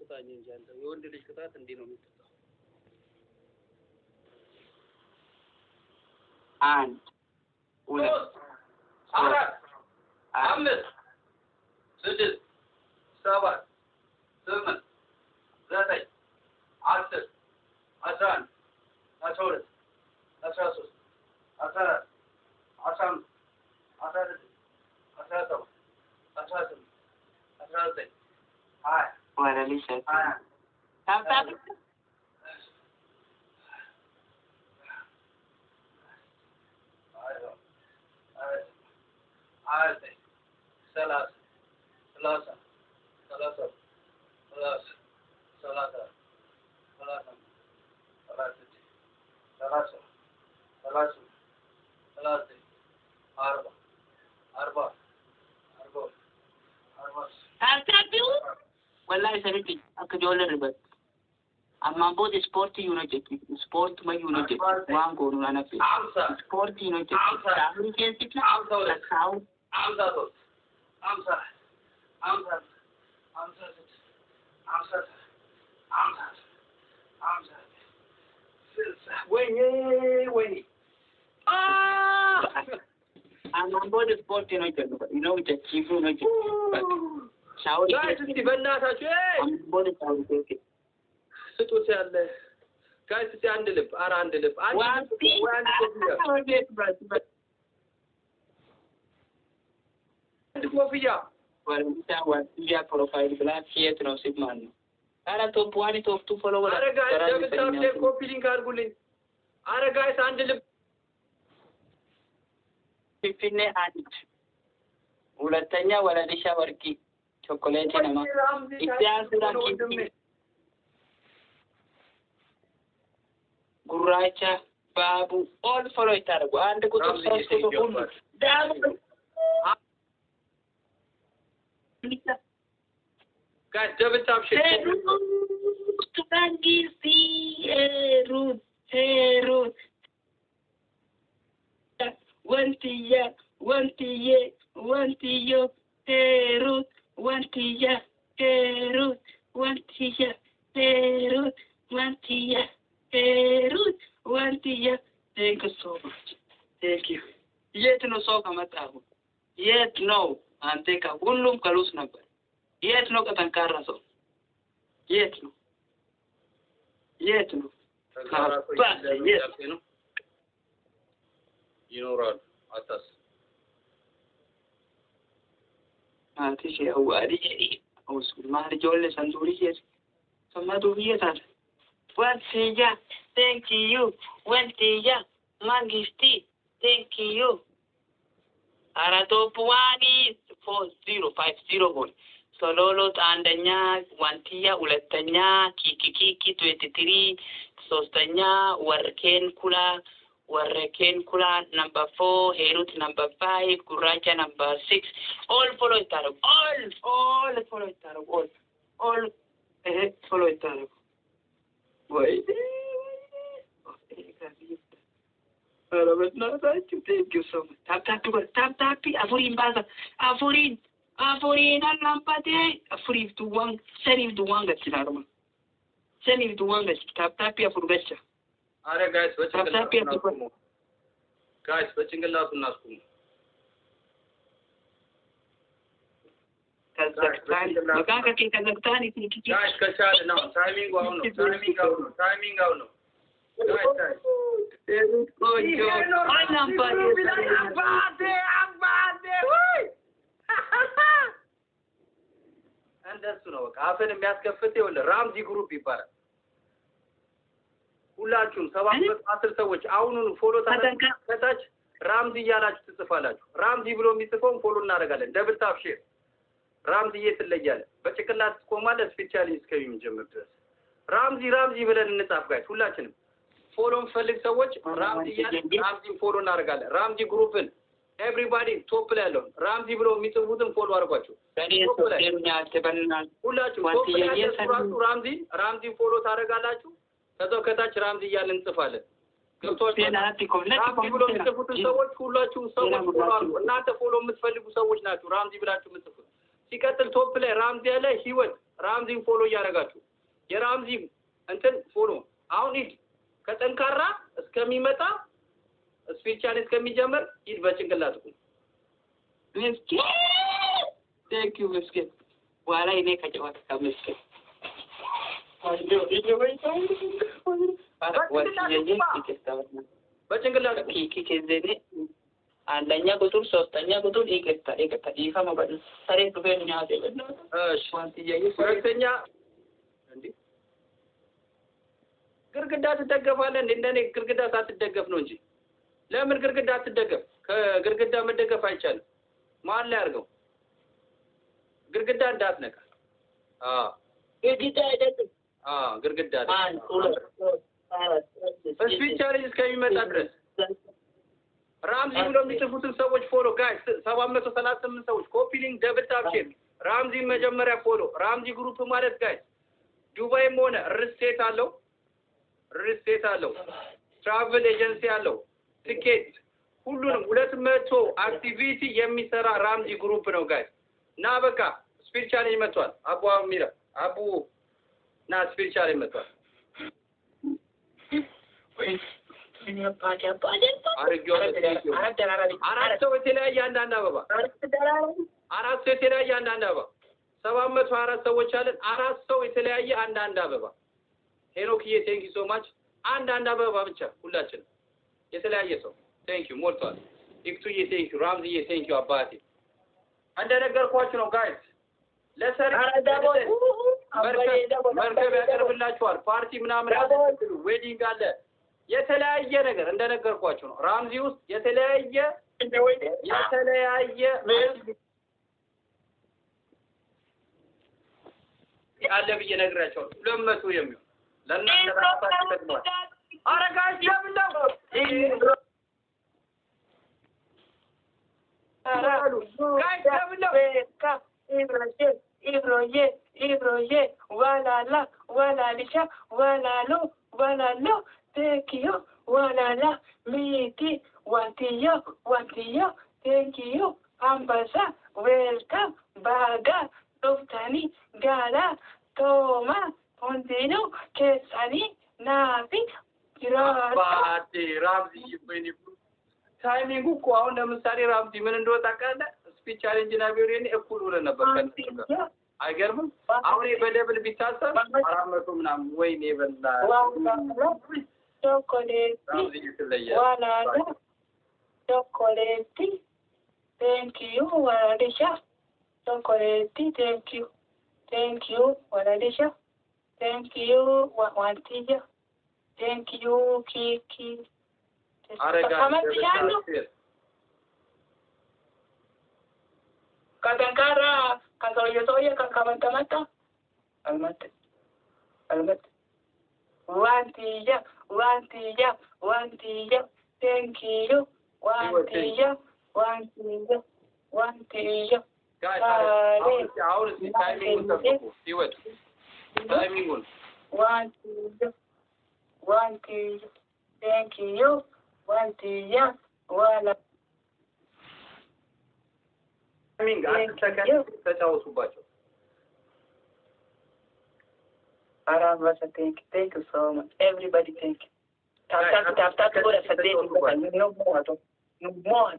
ቅጣኝ እንጂ አንተ የወንድ ልጅ ቅጣት እንዴ ነው የሚቀጣው? አንድ ሁለት አራት አምስት ስድስት ሰባት ስምንት ዘጠኝ አስር 11 12 13 14 15 16 17 18 19 ولا لسه تعال والله سنتي أكجول الربط أما بود سبورت يونايتد سبورت ما يونايتد وان كونوا أنا في سبورت يونايتد تعمل كيف تطلع تساو ويني أما بود سبورت يونايتد يونايتد شيف يونايتد شاور ጋይስ እንዴ በእናታችሁ بود شاور كيف ስጡት ያለ ጋይስ እስቲ አንድ ልብ አንድ ልብ አንድ ኮፍያ ወለምታ ወዲያ ፕሮፋይል ብላክ የት ነው ሲማን ነው አረ ቶፕ 1 ቶፕ 2 ፎሎወር አረ ጋይስ ደብታፕ ላይ ኮፒ ሊንክ አድርጉልኝ አረ ጋይስ አንድ ልብ ፊፊኔ አንድ ሁለተኛ ወለዲሻ ወርቂ ቾኮሌት ነማ ኢትዮጵያ ሱራኪ ጉራቻ ባቡ ኦል ፎሎ ይታረጉ አንድ ቁጥር 3 ቁጥር ሁሉ ዳም ጋይስ ደብታፕ ሼር ቱካንጊሲ ሩት ወንቲዮ ሩት ወንቲያ thank you so much thank you የት ነው ሰው ከመጣሁ የት ነው አንተ ከሁሉም ከሉስ ነበር የት ነው ከጠንካራ ሰው የት ነው ይኖራል አታስ አንተ ሸው አዲስ አውስ ማርጆለ ሰንዱሪ የት ሰማዱ የታል ወንቲያ thank you ወንቲያ mangisti thank you አራቶፕ 4050 ጎል ሶሎሎ አንደኛ ዋንቲያ ሁለተኛ ኪኪ 23 ሶስተኛ ወርኬን ኩላ number 4 ሄሩት number 5 ጉራቻ number 6 all follow ይታረጉ all follow ይታረጉ all follow ይታረጉ ወይ በእናታችሁ ቴንኪው ሶ ማች ታፕ አፉሪን ባዛ አፉሪን አላምባቴ አፉሪን ቱዋን ሰኒፍ ቱዋን ገችላሩማ ሰኒፍ ቱዋን ገች ታፕ አፉር ገቻ አረ ጋይስ በጭንቅላቱ እናስቁሙ ከዘክታን መካከ ከዘክታን ይትንኪ ጋይስ ከቻለ ነው ታይሚንግ አሁን ነው ጋይስ ቆንጆ አላምባቴ ወይ እንደሱ ነው በቃ አፈን የሚያስከፍት ይኸውልህ ራምዚ ግሩፕ ይባላል ሁላችሁም 710 ሰዎች አሁኑን ፎሎ ታደርጋላችሁ ራምዚ እያላችሁ ትጽፋላችሁ ራምዚ ብሎ የሚጽፈውን ፎሎ እናደርጋለን ደብል ታፕ ሼር ራምዚ እየተለያለ በጭቅላት ቆማለህ ስፔሻሊ እስከሚጀምር ድረስ ራምዚ ብለን እንጻፍ ጋይስ ሁላችንም ፎሎ ፈልግ ሰዎች ራምዚ ፎሎ እናደርጋለን ራምዚ ግሩፕን ኤቭሪባዲ ቶፕ ላይ ያለው ራምዚ ብሎ የሚጽፉትን ፎሎ አድርጓቸው ሁላችሁ ቶፕ ላይ ያለው ራምዚ ፎሎ ታደርጋላችሁ ከዛው ከታች ራምዚ እያልን እንጽፋለን ገብቶች ራምዚ ብሎ የሚጽፉትን ሰዎች ሁላችሁ ሰዎች ፎሎ አድርጉ እናንተ ፎሎ የምትፈልጉ ሰዎች ናችሁ ራምዚ ብላችሁ የምትጽፉት ሲቀጥል ቶፕ ላይ ራምዚ ያለ ህይወት ራምዚን ፎሎ እያደረጋችሁ የራምዚ እንትን ፎሎ አሁን ሂድ ከጠንካራ እስከሚመጣ ስፒሪቹዋል እስከሚጀምር ሂድ በጭንቅላት ቁም ምስኪን ቴንክ ዩ ምስኪን በኋላ እኔ ከጨዋታ ምስኪን በጭንቅላት ኪኪ ከዘኔ አንደኛ ቁጥር ሶስተኛ ቁጥር ይቅርታ ይፋ ማለት ሰሬ ዱቤን ያዘ እሺ ሁለተኛ እንዴ ግርግዳ ትደገፋለህ እንደኔ ግርግዳ ሳትደገፍ ነው እንጂ ለምን ግርግዳ አትደገፍ ከግርግዳ መደገፍ አይቻልም ማን ላይ አድርገው ግርግዳ እንዳትነካ ግርግዳ አይደለም ግርግዳ ስፒሪቹዋል እስከሚመጣ ድረስ ራምዚ ብሎ የሚጽፉትን ሰዎች ፎሎ ጋይስ 738 ሰዎች ኮፒ ሊንክ ደብል ታፕ ሼር ራምዚ መጀመሪያ ፎሎ ራምዚ ግሩፕ ማለት ጋይስ ዱባይም ሆነ ሪስቴት አለው ትራቨል ኤጀንሲ አለው ቲኬት ሁሉንም 200 አክቲቪቲ የሚሰራ ራምዚ ግሩፕ ነው ጋይስ ና በቃ ስፒሪቹዋል ይመጣል አቡ ና ስፒሪቹዋል ይመጣል አራት ሰው የተለያየ አንዳንድ አበባ 704 ሰዎች አለን 4 ሰው የተለያየ አንዳንድ አበባ ሄኖክዬ ቴንክ ዩ ሶ ማች አንዳንድ አበባ ብቻ ሁላችንም የተለያየ ሰው ቴንክ ዩ ሞልቷል ኢክቱዬ ቴንክ ዩ ራምዚዬ ቴንክ ዩ አባቴ እንደነገርኳችሁ ነው ጋይስ ለሰርግ መርከብ ያቀርብላችኋል ፓርቲ ምናምን ዌዲንግ አለ የተለያየ ነገር እንደነገርኳችሁ ነው ራምዚ ውስጥ የተለያየ ያለ ብዬ ነግራቸዋለሁ 200 የሚሆን ለእናንተ ራሳችሁ ተግባር አረጋጅ ለምንድነው ጋይስ ለምንድነው ኢብሮዬ ዋላላ ዋላሊሻ ዋላሎ ቴንኪዩ ዋላላ ሚቲ ዋንቲዮ ቴንኪዩ አንበሳ ዌልካም ባጋ ዶፍታኒ ጋላ ቶማ ሁንዲኑ ኬሳኒ ናፊ ራምዚ ታይሚንጉ እኮ አሁን ለምሳሌ ራምዚ ምን እንደወጣ ቃለ ስፒች ቻሌንጅ እና ቢሆን እኩል ብለ ነበር አይገርምም አሁን በደብል ቢታሰብ 400 ምናምን ወይኔ በላ chocolate thank you waradisha chocolate thank you waradisha thank you wantiya thank you kiki Katankara kasoyo kakamata almat wantiya thank you wantiya guys how is the timing see what timing wantiya thank you wantiya wala timing ተጫወቱባቸው Arabasa, thank you so much. Everybody, thank you. Tap, go to the no more.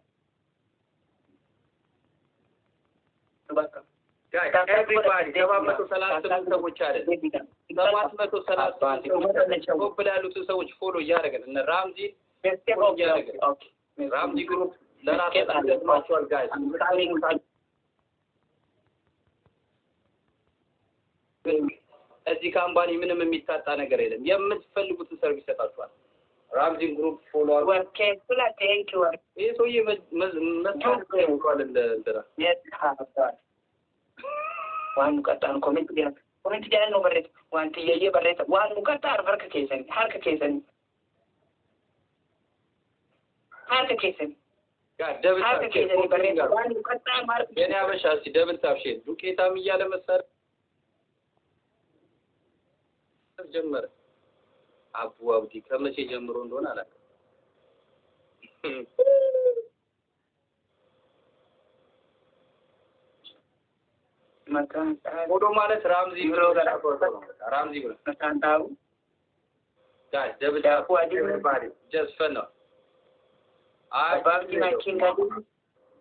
Guys, everybody, 730 ሰዎች አለ 730 ኮፕል ያሉት ሰዎች ፎሎ እያደረገን እነ ራምዚ እያደረገን ራምዚ ግሩፕ ለራሳችሁ ደግማችኋል ጋይስ እዚህ ካምፓኒ ምንም የሚታጣ ነገር የለም የምትፈልጉትን ሰርቪስ ሰጣችኋል ራምዚን ግሩፕ ፎሎ ኦኬ ፕላ ቴንክ ዩ ይሄ ሰውዬ መስማት እንኳን እንደራ ዋን ቀጣን ኮሜንት ዲያን ነው በሬት ዋንቲ የየ በሬት ዋን ቀጣር በርክ ኬሰን ሀርክ ኬሰን ጋር ደብል ታፕ የኔ አበሻ እስኪ ደብል ታፕ ሼር ዱቄታም እያለ መሰረ ጀመረ አቡ አብዲ ከመቼ ጀምሮ እንደሆነ አላውቅም ፎሎ ማለት ራምዚ ብሎ ራምዚ ብሎ መታንታው guys double tap everybody just fun no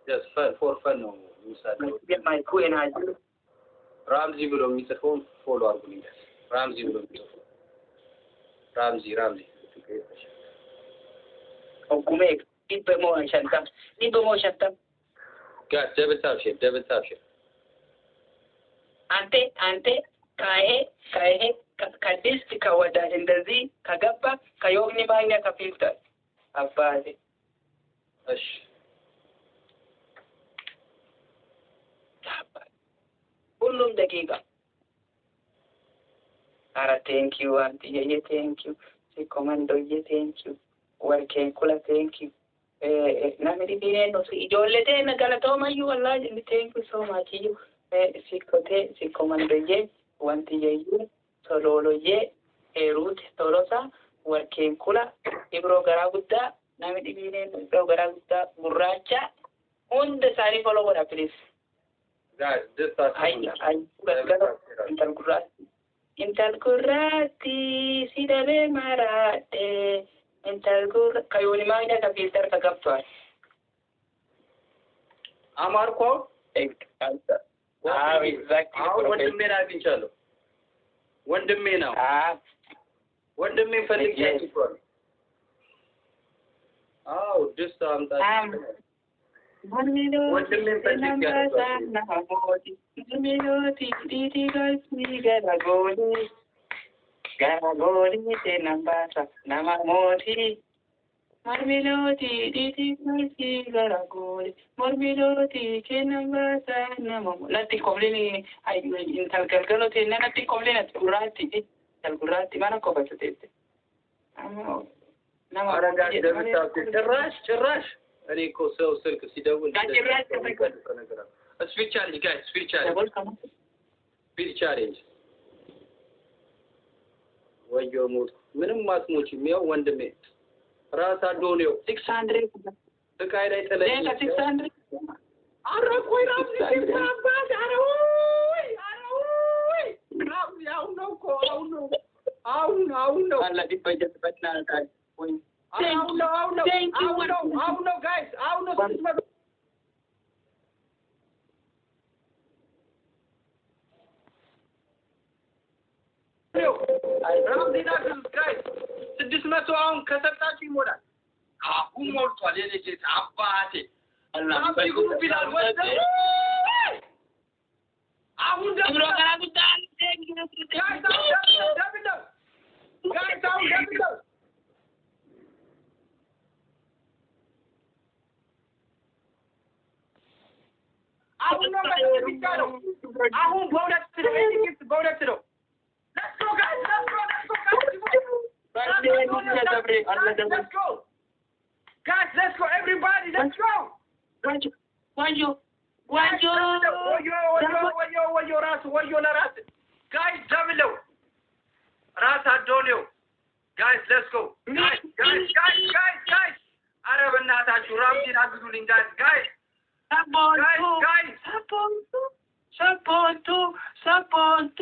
just for fun no get my queen I ራምዚ ብሎ የሚጽፈው ፎሎ አድርጉልኝ guys ራምዚ ብሎ የሚጽፈው ራምዚ ኦኩሜ ዲበሞ ሸንተም guys double tap share አንተ ካሄ ከዲስ ከወዳ እንደዚህ ከገባ ከዮግኒ ባኛ ከፊልተር አባቴ እሺ ሁሉም ደቂቃ አረ ቴንኪዩ አንቲዬ ቴንኪዩ ሲኮመንዶዬ ቴንኪዩ ወርኬን ኩላ ቴንኪዩ ናምዲ ቢኔኖ ኢጆለቴ ነገለቶማዩ ወላሂ ቴንኪዩ ሶ ማች ዩ ሲኮመንዶዬ wantiye sololoye erut tolosa warken kula ibro gara gudda nami dibine ibro gara gudda burracha unde sari follow wala please guys this ay intal kurati sidabe marate intal kur kayoni magna ka filter ka kaptwa amar ko exactly ወንድሜን አግኝቻለሁ ወንድሜ ነው ወንድሜን ፈልጌያለሁ ደስታ አምጣ ወንድሜን ፈልጌያለሁ Garagoli te nambasa namamoti Marmiloti diti kasi garagoli Marmiloti ke nambasa namamoti Nati komlini ay intal galgalote nati komlini at mana ko basate Araga ጭራሽ እኔ እኮ ሰው ስልክ ሲደውል ስፒድ ቻሌንጅ ወዮ ሞት ምንም ማስሞችም ያው ወንድሜ ራስ አዶኔው 600 ስቃይ ላይ ተለይ 600 አረቆይ ራስ ሲባባል አረውይ ራስ ያው ነው እኮ አሁን ነው አላ ዲበጀት በትናታ ወይ አሁን ነው ጋይስ አሁን ነው ራምዚና ጋይስ 600 አሁን ከሰጣችሁ ይሞላል አሁን ሞልቷል የኔ ጌታ አባቴ አላህ ቢላል ወደ አሁን ደግሞ ጋራጉዳን ጋይስ አሁን ነው የሚቻለው አሁን በሁለት ነው Let's go guys let's go guys let's go everybody let's go Wanjo ራስ guys ደብለው ራስ አዶኔው guys let's go guys አረ በእናታችሁ ራምዚን አግዙልኝ guys support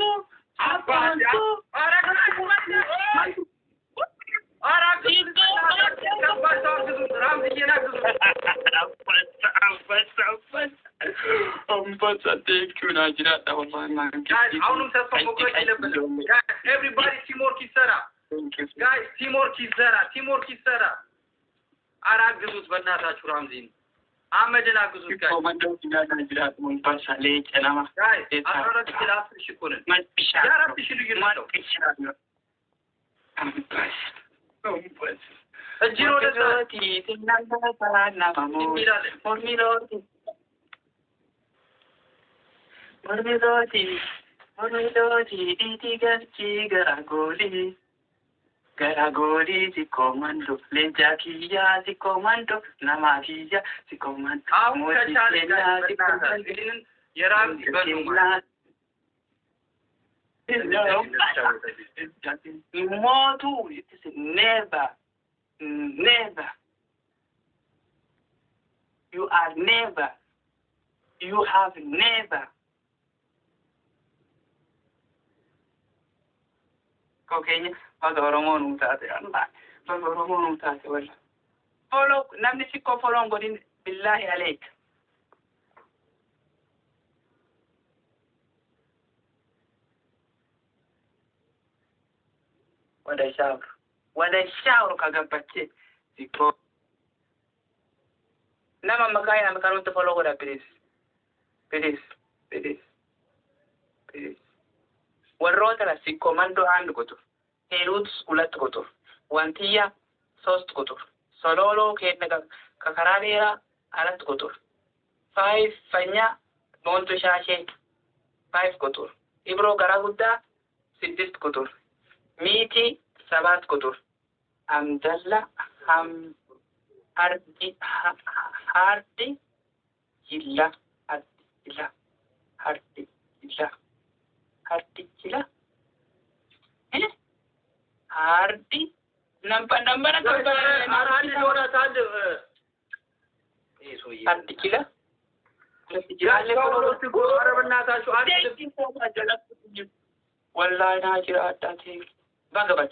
everybody teamwork ይሰራ አራግዙት በእናታችሁ ራምዚን አመድን አግዙት ጋር ኮማንዶች ያናጅራት ሞንፓሳ ለጨናማ አራራት ክላስ ሽኮነ ያራት ሽልዩ ነው አምፓስ እጅሮ ለዛቲ ትናንተ ታና ማሞ ሞርሚሎቲ ዲቲ ገርቺ Garagoli si comando lenjakia si comando namakia si comando motu it is never you have never Kokenya baga Oromo nutaate Allah baga Oromo nutaate wala follow namni sikko follow godin billahi alayk wada shawr kagabache sikko nama makaya amkano to follow goda please warroota la sikko mando hand goto helut ulat goto wantiya sost goto sololo kenna kakaralera alat goto 5 fanya monto shashe 5 goto ibro garagudda 6 goto miti 7 goto amdalla ham hardi illa hardi illa hardi number hardi ora tad hardi kila wallahi na jira adate bagabat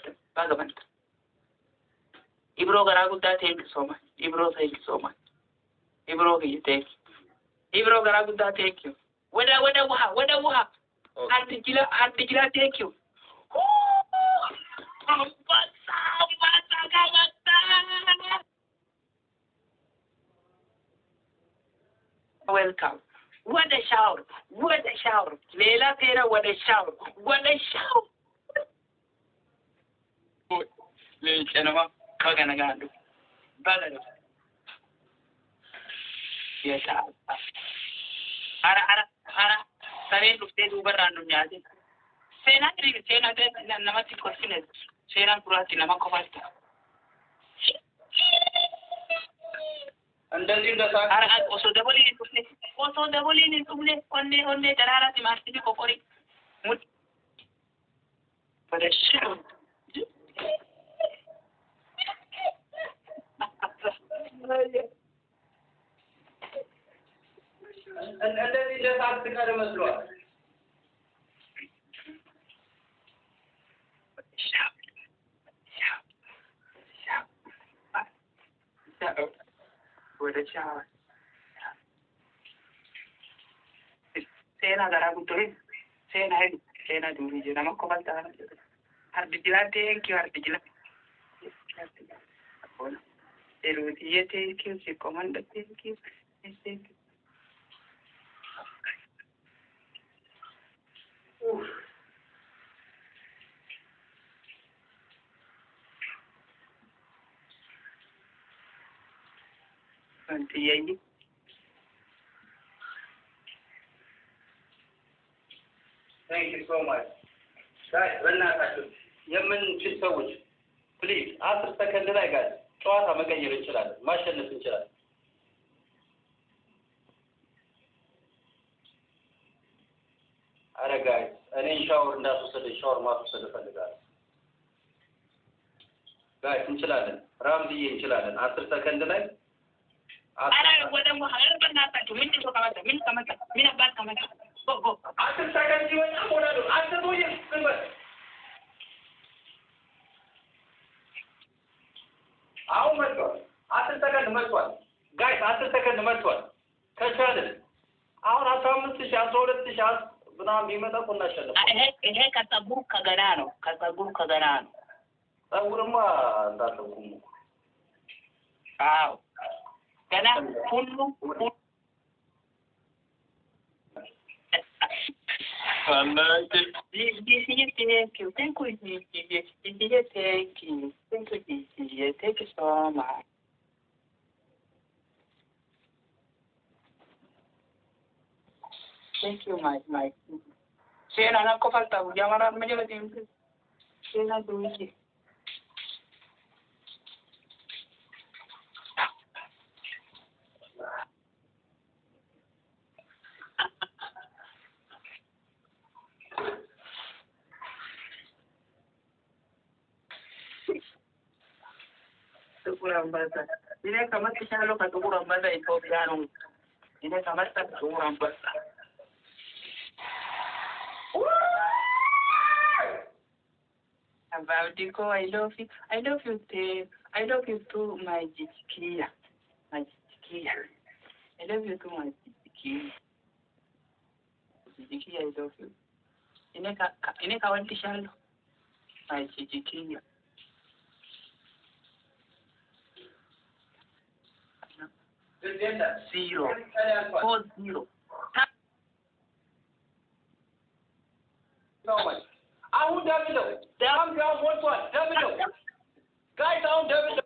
ibro garagudda thank you so much ibro thank you so much ibro thank you ibro garagudda thank you wada waha hardi kila thank you welcome what a shower lela tera what a shower le chenama bagana gandu bagana yes ara sare lufte dubarandu nyaade sena de namati kosine sena kurati namako fasta अंदर का ara oso daboli ni tumne onne darara ti masti ko kori mut pada show अंदर का साथ कर मसलो What a shower. Sena garagutore sena duri je namako balta hardijila thank you hardijila erudie thank you si commander thank you Anti Thank you so much. Guys, በእናታችሁ የምንችል ሰዎች ፕሊዝ 10 ሰከንድ ላይ ጋይስ ጨዋታ መቀየር እንችላለን፣ ማሸነፍ እንችላለን። አረ ጋይስ እኔ ሻወር ሻወር ማስወሰድ እፈልጋለሁ። ጋይስ እንችላለን፣ ራምዝዬ እንችላለን። 10 ሰከንድ ላይ አረ ወደ መሀል በእናታችሁ ምን ተቀመጠ ምን አባት ከመጣ go 10 ሰከንድ ይወጣ ሞላሉ 10 ሞይ ዝምበል አሁን መጥቷል 10 ሰከንድ መጥቷል ጋይስ 10 ሰከንድ መጥቷል ከቻልን አሁን 15000 12000 ምናምን ቢመጣ እኮ እናሸንፋለን ይሄ ከጸጉር ከገና ነው ጸጉርማ እንዳትኩም አዎ ገና ሁሉ Thank you so much. Thank you, my. Sena anak ko falta, jangan orang menjelasin. Sena dulu. Kurang bahasa. Ini kamar kita lo kata kurang bahasa itu piano. Ini kamar tak kurang bahasa. about Dico, I love you. I love you, Dave. I love you too, my Jikia. My Jikia. I love you too, my Jikia. Jikia, I love you. Ineka wanti shalo. My Jikia. 0 4-0. So much. I won't double it. Down 1-1. Double it. Guys, down double it.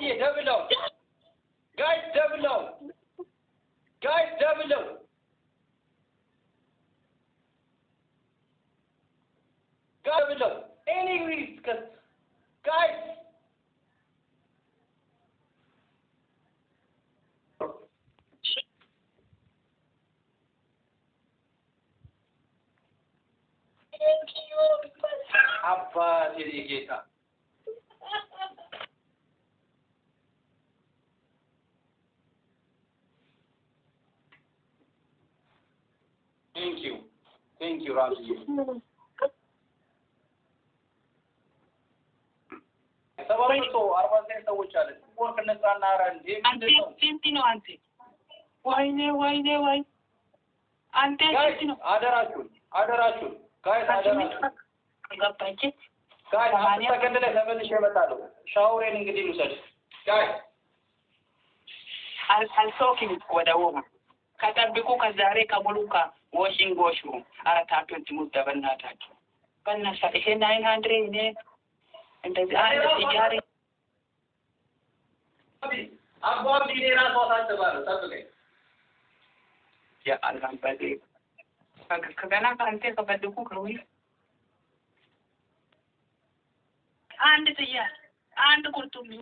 Yeah, double it. Guys, double it. Guys, double it. Double it. Any reason, guys. Apa diri kita? Thank you, Ramzi. Sebab itu, arwah saya tahu cara. Semua kena sanaran. Anti. Why? Anti. Guys, ada racun. Guys, ada racun. Enggak pancit. Guys, kita kendala sampai di sana tahu. Shower ini gede lusa. Guys, I'll talking with a woman. Kata biku kazare kamuluka washing washroom. Ara tatu timuta banna tatu. Banna sa 900 ne. And the sigari. Abu di era soal sebar, satu lagi. Ya alhamdulillah. Kagana kante kabaduku kawi. And the year. And kurtumi.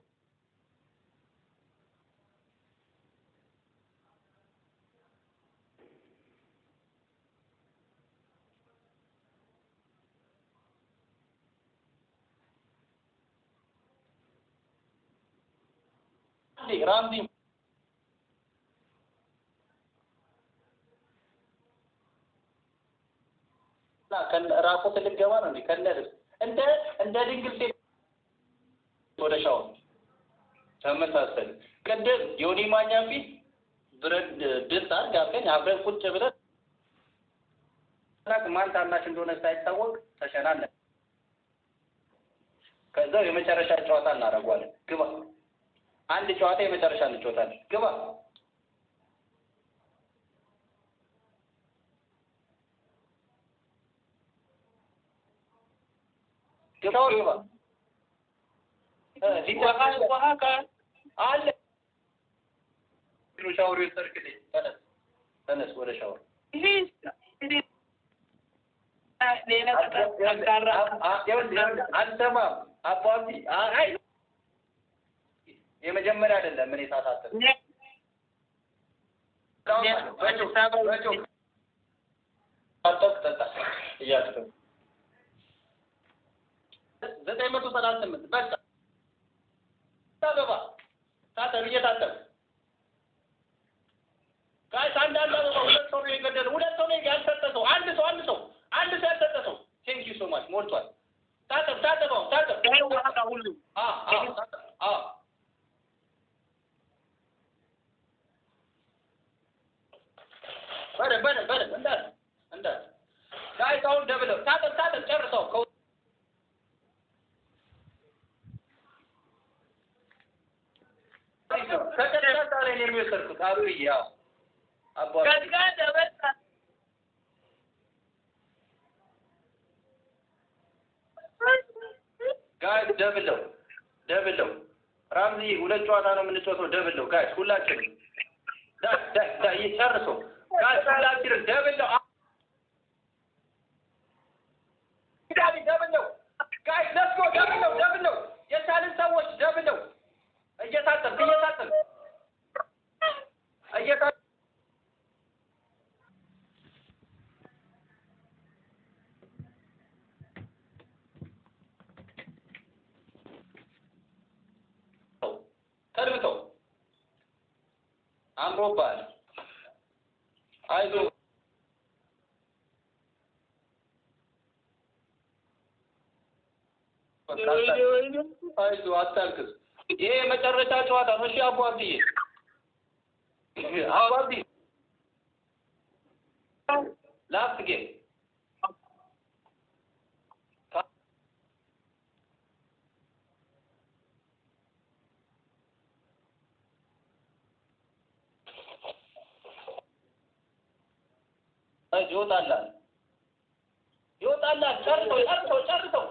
Ramzi. Kan rapot ልገባ ነው ከለር እንደ ድንግል ሴት ወደ ሻው ተመሳሰል ቀደም ዮኒ ማኛ ፊት ብረት ድስት አድርገን አብረን ቁጭ ብለን ማን ታናሽ እንደሆነ ሳይታወቅ ተሸናነን። ከዛው የመጨረሻ ጨዋታ እናደርጋለን። ግባ አንድ ጨዋታ የመጨረሻ እንጫወታለን። ግባ ግባ وهكا አለ ሻወር ይሰርክልኝ። ተነስ ወደ ሻወር ሌላ ተጋራ አንተማም አባቢ አይ የመጀመሪያ አይደለም ምን ታታተ ተጣ እያስተ 938 በቃ ታበባ ታተብ እየታተብ ጋይስ አንዳንድ ሁለት ሰው ነው የገደለው። ሁለት ሰው ነው ያልሰጠው። አንድ ሰው ያልሰጠው። ቴንክ ዩ ሶ ማች ሞልቷል። ታተብ ሁሉ በደ እንዳ ጋይስ አሁን ደብለው ታተብ ጨርሰው ከከተታ ላይ ነው የሚወሰድኩት። አብይ ያው አባ ጋይስ ደብለው ራምዚ ሁለት ጨዋታ ነው የምንጫወተው። ደብለው ጋይስ ሁላችንም ዳ ይጨርሰው ጋይስ ሁላችንም ደብለው ጋይስ ለስጎ ደብለው የቻልን ሰዎች ደብለው እየታጠብ ተርብተው አምሮባል አይዞህ አይዞህ አታልቅስ። ይሄ የመጨረሻ ጨዋታ ነው። እሺ አቡ አብዲዬ ላስት ጌም ይወጣላል ጨርሰው